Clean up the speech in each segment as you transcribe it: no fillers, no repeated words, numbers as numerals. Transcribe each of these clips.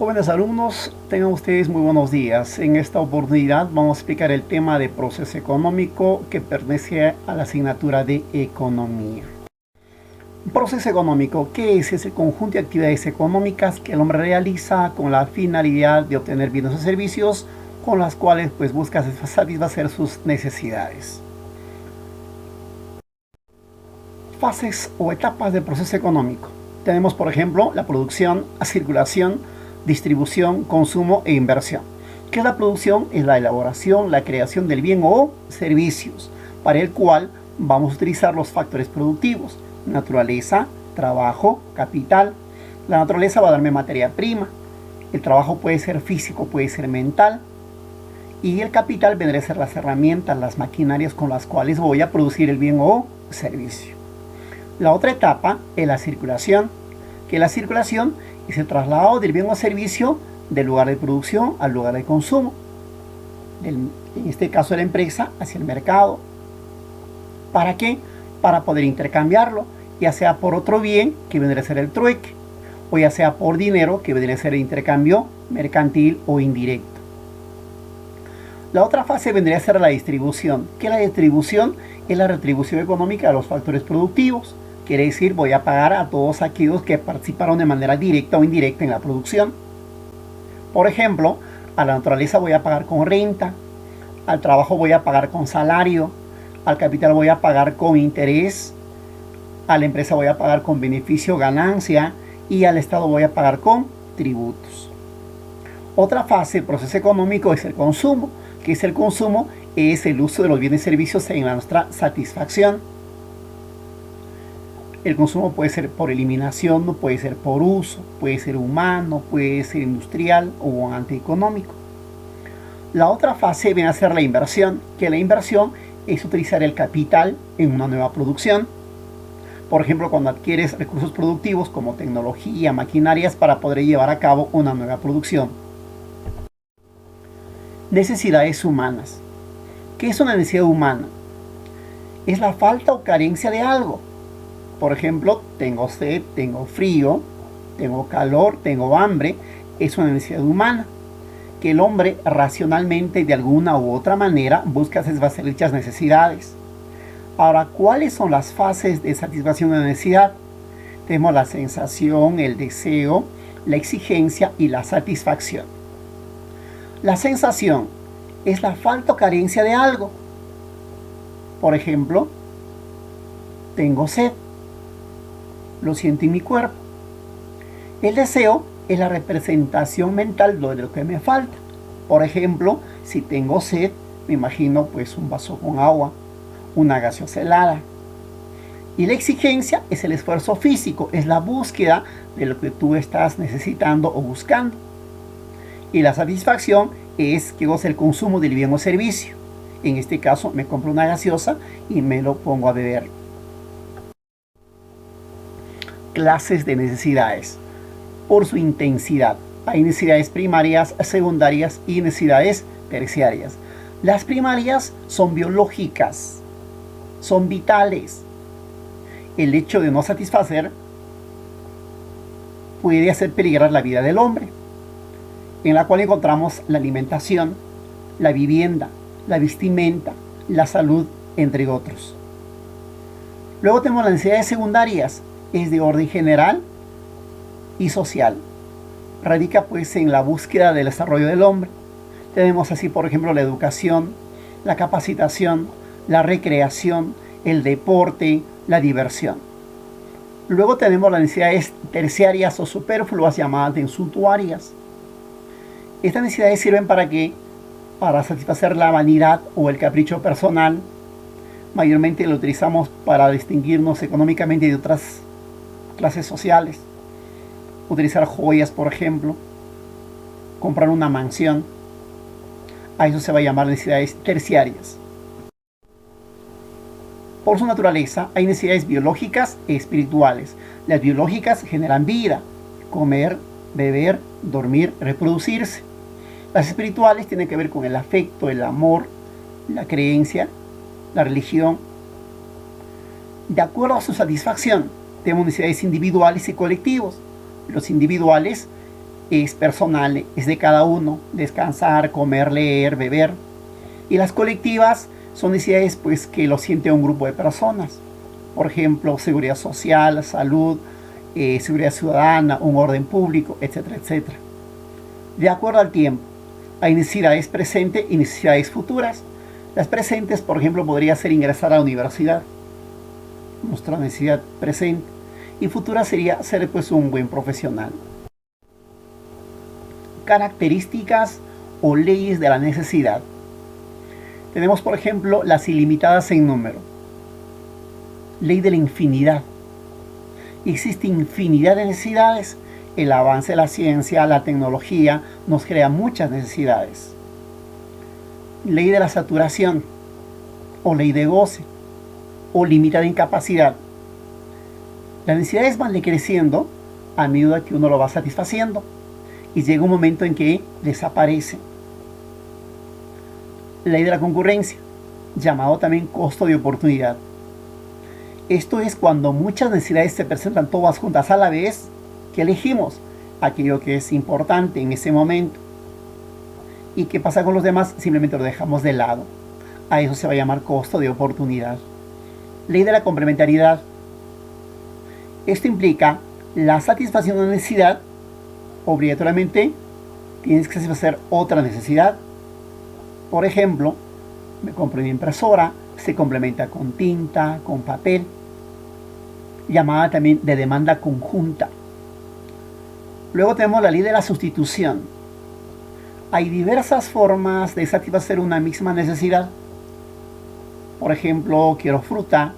Jóvenes alumnos, tengan ustedes muy buenos días. En esta oportunidad vamos a explicar el tema de proceso económico que pertenece a la asignatura de Economía. Proceso económico, ¿qué es? Es el conjunto de actividades económicas que el hombre realiza con la finalidad de obtener bienes o servicios con las cuales busca satisfacer sus necesidades. Fases o etapas del proceso económico. Tenemos, por ejemplo, la producción, la circulación, distribución, consumo e inversión. ¿Qué es la producción? Es la elaboración, la creación del bien o servicios, para el cual vamos a utilizar los factores productivos: naturaleza, trabajo, capital. La naturaleza va a darme materia prima. El trabajo puede ser físico, puede ser mental. Y el capital vendrá a ser las herramientas, las maquinarias con las cuales voy a producir el bien o servicio. La otra etapa es la circulación, que la circulación es el traslado del bien o servicio del lugar de producción al lugar de consumo, en este caso de la empresa hacia el mercado. ¿Para qué? Para poder intercambiarlo, ya sea por otro bien, que vendría a ser el trueque, o ya sea por dinero, que vendría a ser el intercambio mercantil o indirecto. La otra fase vendría a ser la distribución, que la distribución es la retribución económica de los factores productivos. Quiere decir, voy a pagar a todos aquellos que participaron de manera directa o indirecta en la producción. Por ejemplo, a la naturaleza voy a pagar con renta, al trabajo voy a pagar con salario, al capital voy a pagar con interés, a la empresa voy a pagar con beneficio, ganancia, y al Estado voy a pagar con tributos. Otra fase del proceso económico es el consumo. ¿Qué es el consumo? Es el uso de los bienes y servicios en nuestra satisfacción. El consumo puede ser por eliminación, puede ser por uso, puede ser humano, puede ser industrial o antieconómico. La otra fase viene a ser la inversión, que la inversión es utilizar el capital en una nueva producción. Por ejemplo, cuando adquieres recursos productivos como tecnología, maquinarias para poder llevar a cabo una nueva producción. Necesidades humanas. ¿Qué es una necesidad humana? Es la falta o carencia de algo. Por ejemplo, tengo sed, tengo frío, tengo calor, tengo hambre. Es una necesidad humana que el hombre racionalmente de alguna u otra manera busca satisfacer dichas necesidades. Ahora, ¿cuáles son las fases de satisfacción de la necesidad? Tenemos la sensación, el deseo, la exigencia y la satisfacción. La sensación es la falta o carencia de algo. Por ejemplo, tengo sed. Lo siento en mi cuerpo. El deseo es la representación mental de lo que me falta. Por ejemplo, si tengo sed, me imagino un vaso con agua, una gaseosa helada. Y la exigencia es el esfuerzo físico, es la búsqueda de lo que tú estás necesitando o buscando. Y la satisfacción es que goza el consumo del bien o servicio. En este caso, me compro una gaseosa y me lo pongo a beber. Clases de necesidades por su intensidad. Hay necesidades primarias, secundarias y necesidades terciarias. Las primarias son biológicas, son vitales. El hecho de no satisfacer puede hacer peligrar la vida del hombre, en la cual encontramos la alimentación, la vivienda, la vestimenta, la salud, entre otros. Luego tenemos las necesidades secundarias. Es de orden general y social. Radica en la búsqueda del desarrollo del hombre. Tenemos así, por ejemplo, la educación, la capacitación, la recreación, el deporte, la diversión. Luego tenemos las necesidades terciarias o superfluas, llamadas de suntuarias. Estas necesidades sirven ¿para qué? Para satisfacer la vanidad o el capricho personal. Mayormente lo utilizamos para distinguirnos económicamente de otras clases sociales. Utilizar joyas, por ejemplo, comprar una mansión. A eso se va a llamar necesidades terciarias. Por su naturaleza, hay necesidades biológicas y espirituales. Las biológicas generan vida: comer, beber, dormir, reproducirse. Las espirituales tienen que ver con el afecto, el amor, la creencia, la religión. De acuerdo a su satisfacción, tenemos necesidades individuales y colectivos. Los individuales es personal, es de cada uno, descansar, comer, leer, beber. Y las colectivas son necesidades pues que lo siente un grupo de personas. Por ejemplo, seguridad social, salud, seguridad ciudadana, un orden público, etcétera, etcétera. De acuerdo al tiempo, hay necesidades presentes y necesidades futuras. Las presentes, por ejemplo, podría ser ingresar a la universidad, nuestra necesidad presente, y futura sería ser pues un buen profesional. Características o leyes de la necesidad. Tenemos, por ejemplo, las ilimitadas en número. Ley de la infinidad. Existe infinidad de necesidades. El avance de la ciencia, la tecnología, nos crea muchas necesidades. Ley de la saturación, o ley de goce, o limitada incapacidad. Las necesidades van decreciendo a medida que uno lo va satisfaciendo, y llega un momento en que desaparece. Ley de la concurrencia, llamado también costo de oportunidad. Esto es cuando muchas necesidades se presentan todas juntas a la vez, que elegimos aquello que es importante en ese momento. ¿Y qué pasa con los demás? Simplemente lo dejamos de lado. A eso se va a llamar costo de oportunidad. Ley de la complementariedad. Esto implica la satisfacción de una necesidad, obligatoriamente tienes que satisfacer otra necesidad. Por ejemplo, me compro una impresora, se complementa con tinta, con papel, llamada también de demanda conjunta. Luego tenemos la ley de la sustitución. Hay diversas formas de satisfacer una misma necesidad. Por ejemplo, quiero fruta,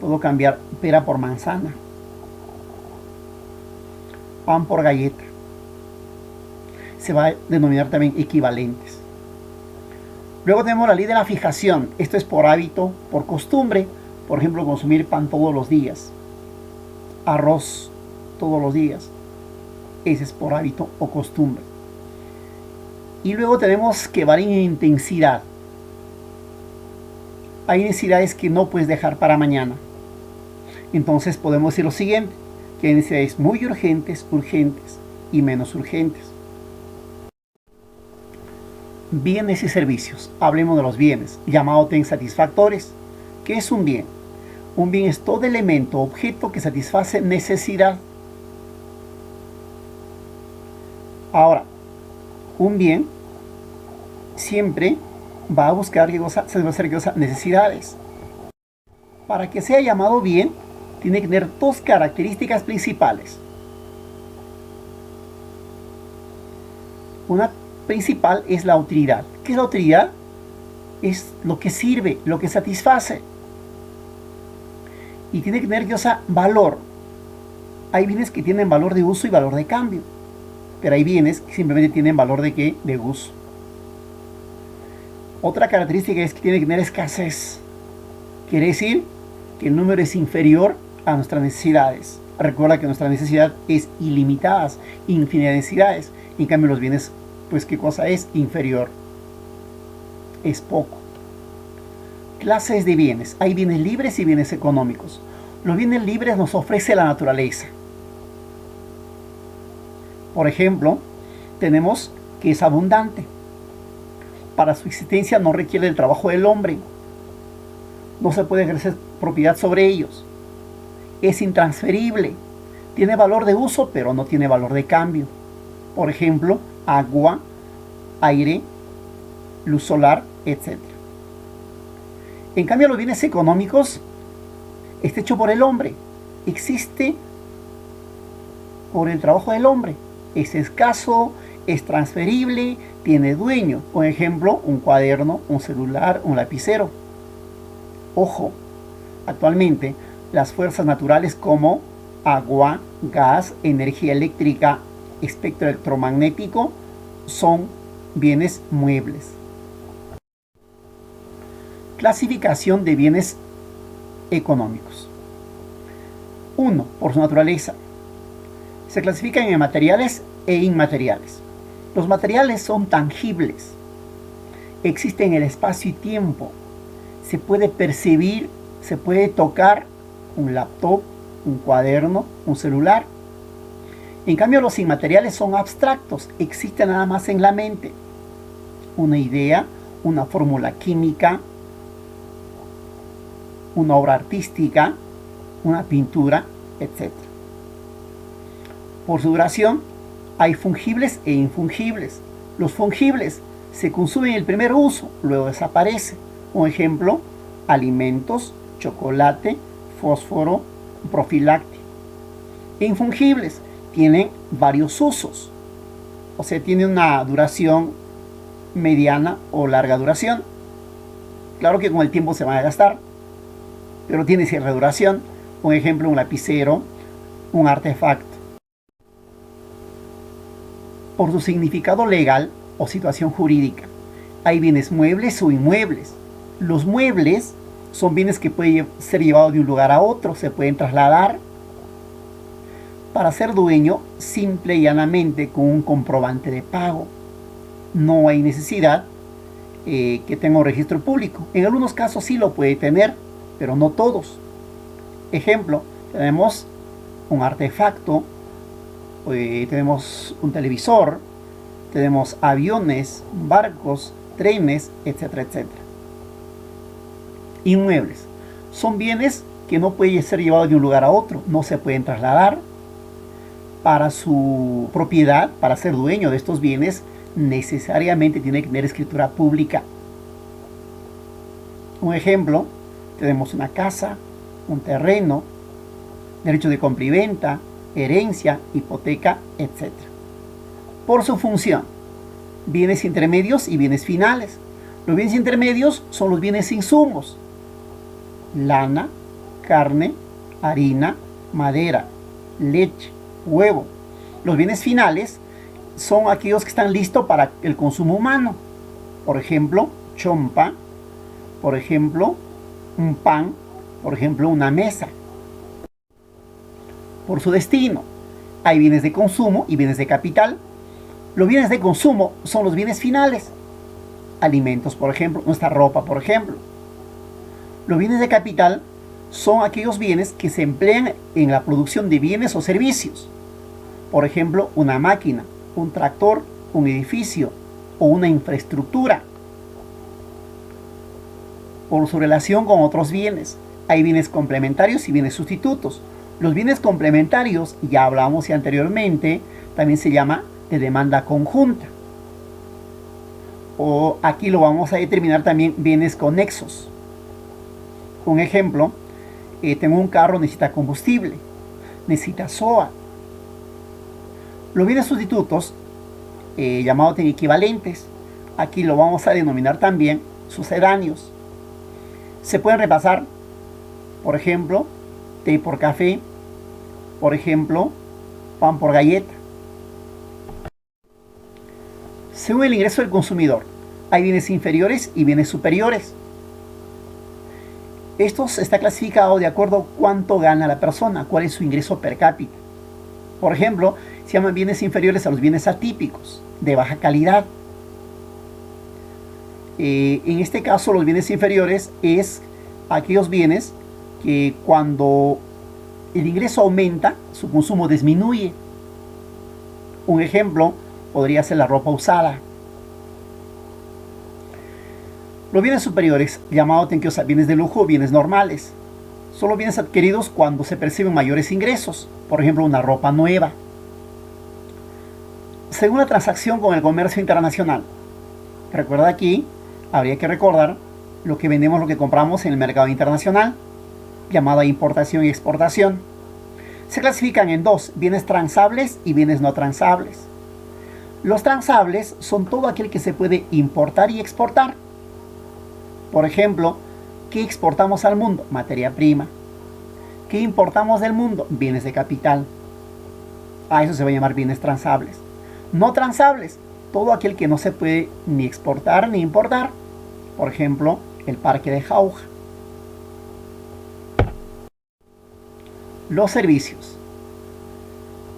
puedo cambiar pera por manzana, pan por galleta. Se va a denominar también equivalentes. Luego tenemos la ley de la fijación. Esto es por hábito, por costumbre. Por ejemplo, consumir pan todos los días, arroz todos los días. Ese es por hábito o costumbre. Y luego tenemos que varían en intensidad. Hay necesidades que no puedes dejar para mañana. Entonces podemos decir lo siguiente, que hay necesidades muy urgentes, urgentes y menos urgentes. Bienes y servicios. Hablemos de los bienes, llamado también satisfactores. ¿Qué es un bien? Un bien es todo elemento o objeto que satisface necesidad. Ahora, un bien siempre va a buscar satisfacer necesidades. Para que sea llamado bien, tiene que tener dos características principales. Una principal es la utilidad. ¿Qué es la utilidad? Es lo que sirve, lo que satisface. Y tiene que tener valor. Hay bienes que tienen valor de uso y valor de cambio. Pero hay bienes que simplemente tienen valor de ¿qué? De uso. Otra característica es que tiene que tener escasez. Quiere decir que el número es inferior a nuestras necesidades. Recuerda que nuestra necesidad es ilimitada, infinidad de necesidades. En cambio los bienes, pues ¿qué cosa es? Inferior. Es poco. Clases de bienes. Hay bienes libres y bienes económicos. Los bienes libres nos ofrece la naturaleza. Por ejemplo, tenemos que es abundante. Para su existencia no requiere el trabajo del hombre. No se puede ejercer propiedad sobre ellos. Es intransferible. Tiene valor de uso, pero no tiene valor de cambio. Por ejemplo, agua, aire, luz solar, etc. En cambio, los bienes económicos está hecho por el hombre. Existe por el trabajo del hombre. Es escaso, es transferible, tiene dueño. Por ejemplo, un cuaderno, un celular, un lapicero. Ojo, actualmente las fuerzas naturales como agua, gas, energía eléctrica, espectro electromagnético son bienes muebles. Clasificación de bienes económicos. 1. Por su naturaleza. Se clasifican en materiales e inmateriales. Los materiales son tangibles. Existen en el espacio y tiempo. Se puede percibir, se puede tocar un laptop, un cuaderno, un celular. En cambio, los inmateriales son abstractos, existen nada más en la mente. Una idea, una fórmula química, una obra artística, una pintura, etc. Por su duración, hay fungibles e infungibles. Los fungibles se consumen en el primer uso, luego desaparecen. Un ejemplo, alimentos, chocolate, fósforo, profiláctico. Infungibles tienen varios usos, o sea, tienen una duración mediana o larga duración. Claro que con el tiempo se van a gastar, pero tiene cierta duración. Un ejemplo, un lapicero, un artefacto. Por su significado legal o situación jurídica, hay bienes muebles o inmuebles. Los muebles son bienes que pueden ser llevados de un lugar a otro, se pueden trasladar. Para ser dueño, simple y llanamente con un comprobante de pago. No hay necesidad que tenga un registro público. En algunos casos sí lo puede tener, pero no todos. Ejemplo, tenemos un artefacto, tenemos un televisor, tenemos aviones, barcos, trenes, etcétera, etcétera. Inmuebles son bienes que no pueden ser llevados de un lugar a otro, no se pueden trasladar. Para su propiedad, para ser dueño de estos bienes, necesariamente tiene que tener escritura pública. Un ejemplo, tenemos una casa, un terreno, derecho de compra y venta, herencia, hipoteca, etc. Por su función, bienes intermedios y bienes finales. Los bienes intermedios son los bienes insumos: lana, carne, harina, madera, leche, huevo. Los bienes finales son aquellos que están listos para el consumo humano. Por ejemplo, chompa, por ejemplo, un pan, por ejemplo, una mesa. Por su destino, hay bienes de consumo y bienes de capital. Los bienes de consumo son los bienes finales: alimentos, por ejemplo, nuestra ropa, por ejemplo. Los bienes de capital son aquellos bienes que se emplean en la producción de bienes o servicios. Por ejemplo, una máquina, un tractor, un edificio o una infraestructura. Por su relación con otros bienes, hay bienes complementarios y bienes sustitutos. Los bienes complementarios, ya hablamos anteriormente, también se llama de demanda conjunta. O aquí lo vamos a determinar también bienes conexos. Un ejemplo, tengo un carro, necesita combustible, necesita SOA. Los bienes sustitutos, llamados equivalentes, aquí lo vamos a denominar también sucedáneos. Se pueden repasar, por ejemplo, té por café, por ejemplo, pan por galleta. Según el ingreso del consumidor, hay bienes inferiores y bienes superiores. Estos está clasificado de acuerdo a cuánto gana la persona, cuál es su ingreso per cápita. Por ejemplo, se llaman bienes inferiores a los bienes atípicos, de baja calidad. En este caso, los bienes inferiores es aquellos bienes que cuando el ingreso aumenta, su consumo disminuye. Un ejemplo podría ser la ropa usada. Los bienes superiores, llamados bienes de lujo o bienes normales, son los bienes adquiridos cuando se perciben mayores ingresos. Por ejemplo, una ropa nueva. Según la transacción con el comercio internacional, recuerda aquí, habría que recordar lo que vendemos, lo que compramos en el mercado internacional, llamada importación y exportación. Se clasifican en dos: bienes transables y bienes no transables. Los transables son todo aquel que se puede importar y exportar. Por ejemplo, ¿qué exportamos al mundo? Materia prima. ¿Qué importamos del mundo? Bienes de capital. A eso se va a llamar bienes transables. No transables, todo aquel que no se puede ni exportar ni importar. Por ejemplo, el parque de Jauja. Los servicios.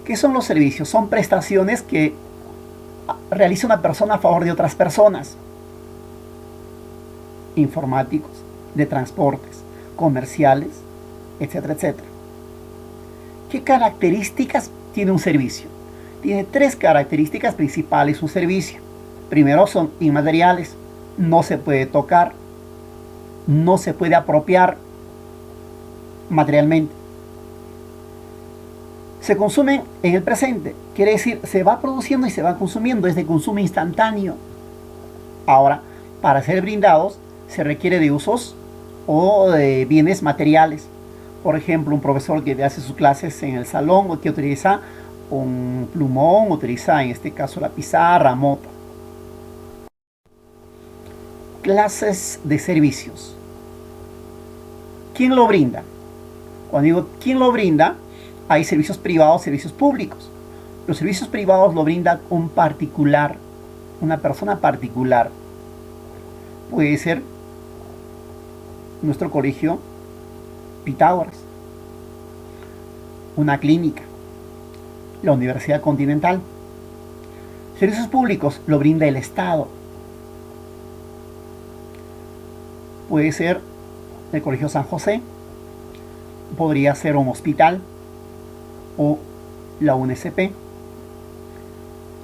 ¿Qué son los servicios? Son prestaciones que realiza una persona a favor de otras personas. Informáticos, de transportes, comerciales, etcétera, etcétera. ¿Qué características tiene un servicio? Tiene tres características principales un servicio. Primero, son inmateriales, no se puede tocar, no se puede apropiar materialmente. Se consumen en el presente, quiere decir, se va produciendo y se va consumiendo, es de consumo instantáneo. Ahora, para ser brindados, se requiere de usos o de bienes materiales. Por ejemplo, un profesor que hace sus clases en el salón o que utiliza un plumón, utiliza en este caso la pizarra, moto. Clases de servicios. ¿Quién lo brinda? Cuando digo quién lo brinda, hay servicios privados, servicios públicos. Los servicios privados lo brinda un particular, una persona particular. Puede ser nuestro colegio Pitágoras, una clínica, la Universidad Continental. Servicios públicos lo brinda el Estado. Puede ser el Colegio San José, podría ser un hospital o la UNSP.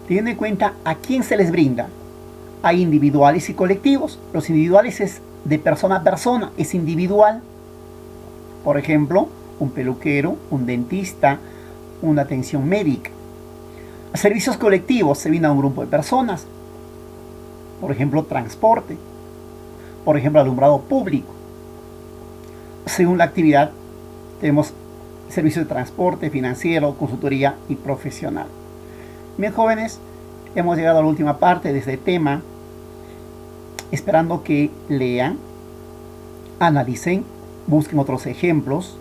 Teniendo en cuenta a quién se les brinda. Hay individuales y colectivos. Los individuales es de persona a persona, es individual. Por ejemplo, un peluquero, un dentista, una atención médica. Servicios colectivos se brinda a un grupo de personas. Por ejemplo, transporte. Por ejemplo, alumbrado público. Según la actividad, tenemos servicios de transporte, financiero, consultoría y profesional. Bien, jóvenes, hemos llegado a la última parte de este tema, esperando que lean, analicen, busquen otros ejemplos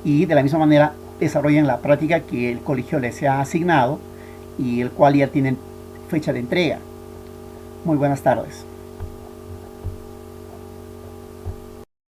y de la misma manera desarrollen la práctica que el colegio les ha asignado y el cual ya tienen fecha de entrega. Muy buenas tardes.